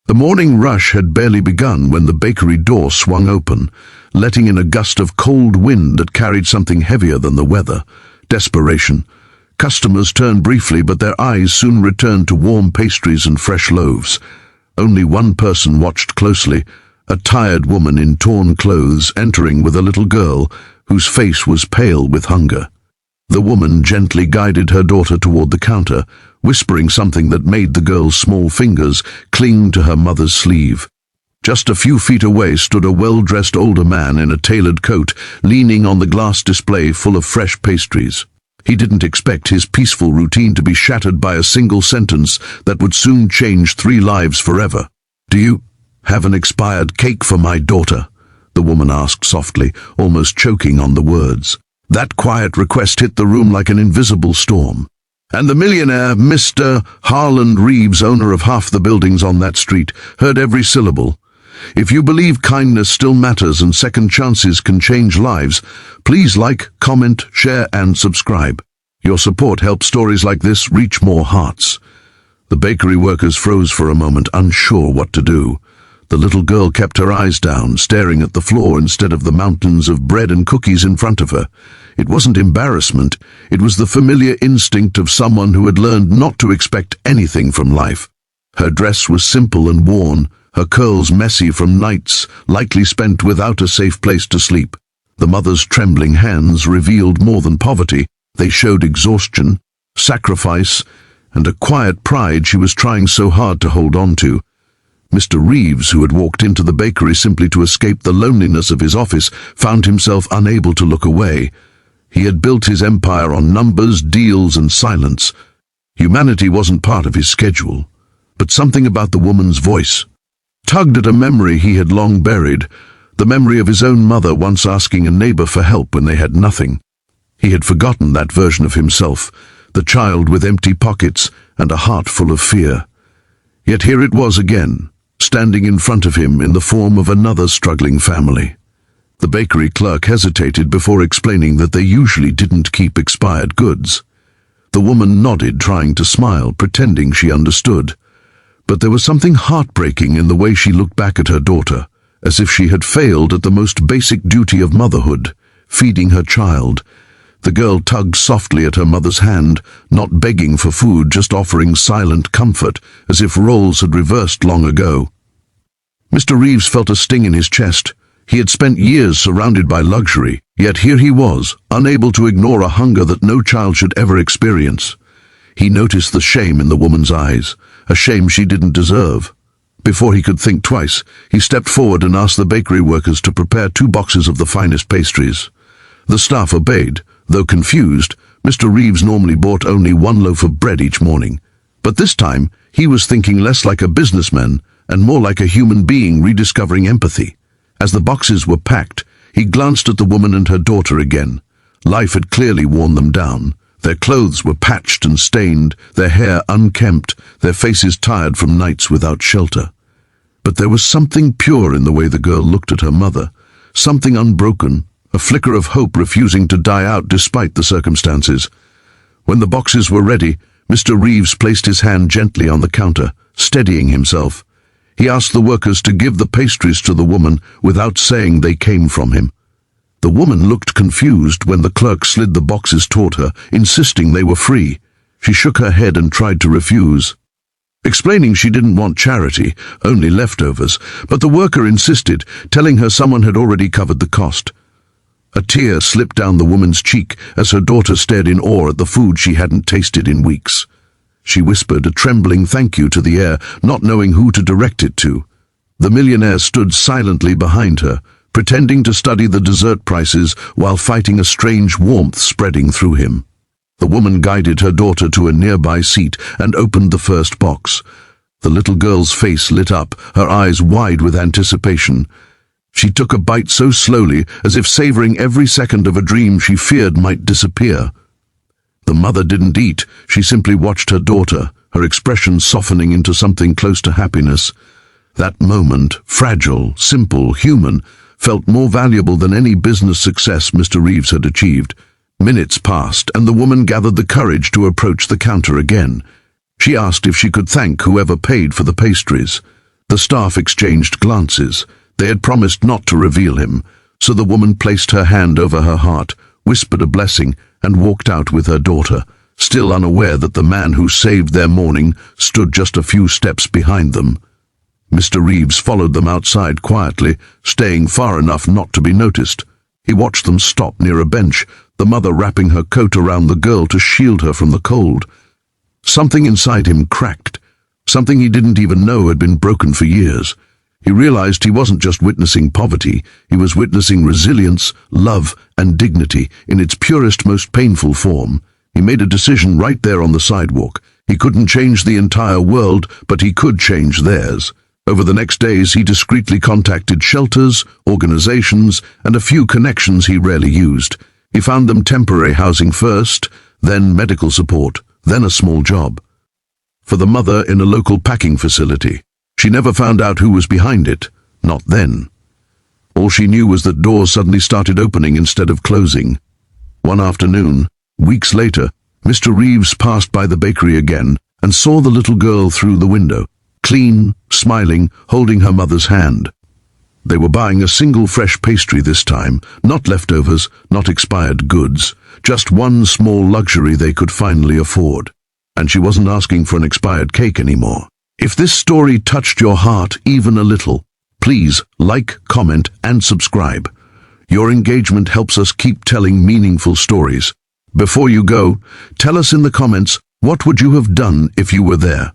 The morning rush had barely begun when the bakery door swung open, letting in a gust of cold wind that carried something heavier than the weather: desperation. Customers turned briefly, but their eyes soon returned to warm pastries and fresh loaves. Only one person watched closely, a tired woman in torn clothes entering with a little girl whose face was pale with hunger. The woman gently guided her daughter toward the counter, whispering something that made the girl's small fingers cling to her mother's sleeve. Just a few feet away stood a well-dressed older man in a tailored coat, leaning on the glass display full of fresh pastries. He didn't expect his peaceful routine to be shattered by a single sentence that would soon change 3 lives forever. "Do you have an expired cake for my daughter?" the woman asked softly, almost choking on the words. That quiet request hit the room like an invisible storm. And the millionaire, Mr. Harland Reeves, owner of half the buildings on that street, heard every syllable. If you believe kindness still matters and second chances can change lives, please like, comment, share, and subscribe. Your support helps stories like this reach more hearts. The bakery workers froze for a moment, unsure what to do. The little girl kept her eyes down, staring at the floor instead of the mountains of bread and cookies in front of her. It wasn't embarrassment, it was the familiar instinct of someone who had learned not to expect anything from life. Her dress was simple and worn, her curls messy from nights likely spent without a safe place to sleep. The mother's trembling hands revealed more than poverty. They showed exhaustion, sacrifice, and a quiet pride she was trying so hard to hold on to. Mr. Reeves, who had walked into the bakery simply to escape the loneliness of his office, found himself unable to look away. He had built his empire on numbers, deals, and silence. Humanity wasn't part of his schedule, but something about the woman's voice tugged at a memory he had long buried, the memory of his own mother once asking a neighbor for help when they had nothing. He had forgotten that version of himself, the child with empty pockets and a heart full of fear. Yet here it was again, standing in front of him in the form of another struggling family. The bakery clerk hesitated before explaining that they usually didn't keep expired goods. The woman nodded, trying to smile, pretending she understood. But there was something heartbreaking in the way she looked back at her daughter, as if she had failed at the most basic duty of motherhood, feeding her child. The girl tugged softly at her mother's hand, not begging for food, just offering silent comfort, as if roles had reversed long ago. Mr. Reeves felt a sting in his chest. He had spent years surrounded by luxury, yet here he was, unable to ignore a hunger that no child should ever experience. He noticed the shame in the woman's eyes, a shame she didn't deserve. Before he could think twice, he stepped forward and asked the bakery workers to prepare 2 boxes of the finest pastries. The staff obeyed. Though confused, Mr. Reeves normally bought only 1 loaf of bread each morning. But this time, he was thinking less like a businessman and more like a human being rediscovering empathy. As the boxes were packed, he glanced at the woman and her daughter again. Life had clearly worn them down. Their clothes were patched and stained, their hair unkempt, their faces tired from nights without shelter. But there was something pure in the way the girl looked at her mother, something unbroken, a flicker of hope refusing to die out despite the circumstances. When the boxes were ready, Mr. Reeves placed his hand gently on the counter, steadying himself. He asked the workers to give the pastries to the woman without saying they came from him. The woman looked confused when the clerk slid the boxes toward her, insisting they were free. She shook her head and tried to refuse, explaining she didn't want charity, only leftovers, but the worker insisted, telling her someone had already covered the cost. A tear slipped down the woman's cheek as her daughter stared in awe at the food she hadn't tasted in weeks. She whispered a trembling thank you to the air, not knowing who to direct it to. The millionaire stood silently behind her, pretending to study the dessert prices while fighting a strange warmth spreading through him. The woman guided her daughter to a nearby seat and opened the first box. The little girl's face lit up, her eyes wide with anticipation. She took a bite so slowly, as if savoring every second of a dream she feared might disappear. The mother didn't eat, she simply watched her daughter, her expression softening into something close to happiness. That moment, fragile, simple, human, felt more valuable than any business success Mr. Reeves had achieved. Minutes passed, and the woman gathered the courage to approach the counter again. She asked if she could thank whoever paid for the pastries. The staff exchanged glances. They had promised not to reveal him, so the woman placed her hand over her heart, whispered a blessing, and walked out with her daughter, still unaware that the man who saved their morning stood just a few steps behind them. Mr. Reeves followed them outside quietly, staying far enough not to be noticed. He watched them stop near a bench, the mother wrapping her coat around the girl to shield her from the cold. Something inside him cracked, something he didn't even know had been broken for years. He realized he wasn't just witnessing poverty, he was witnessing resilience, love, and dignity in its purest, most painful form. He made a decision right there on the sidewalk. He couldn't change the entire world, but he could change theirs. Over the next days, he discreetly contacted shelters, organizations, and a few connections he rarely used. He found them temporary housing first, then medical support, then a small job. For the mother in a local packing facility. She never found out who was behind it, not then. All she knew was that doors suddenly started opening instead of closing. One afternoon, weeks later, Mr. Reeves passed by the bakery again and saw the little girl through the window, clean, smiling, holding her mother's hand. They were buying a single fresh pastry this time, not leftovers, not expired goods, just one small luxury they could finally afford. And she wasn't asking for an expired cake anymore. If this story touched your heart even a little, please like, comment, and subscribe. Your engagement helps us keep telling meaningful stories. Before you go, tell us in the comments, what would you have done if you were there?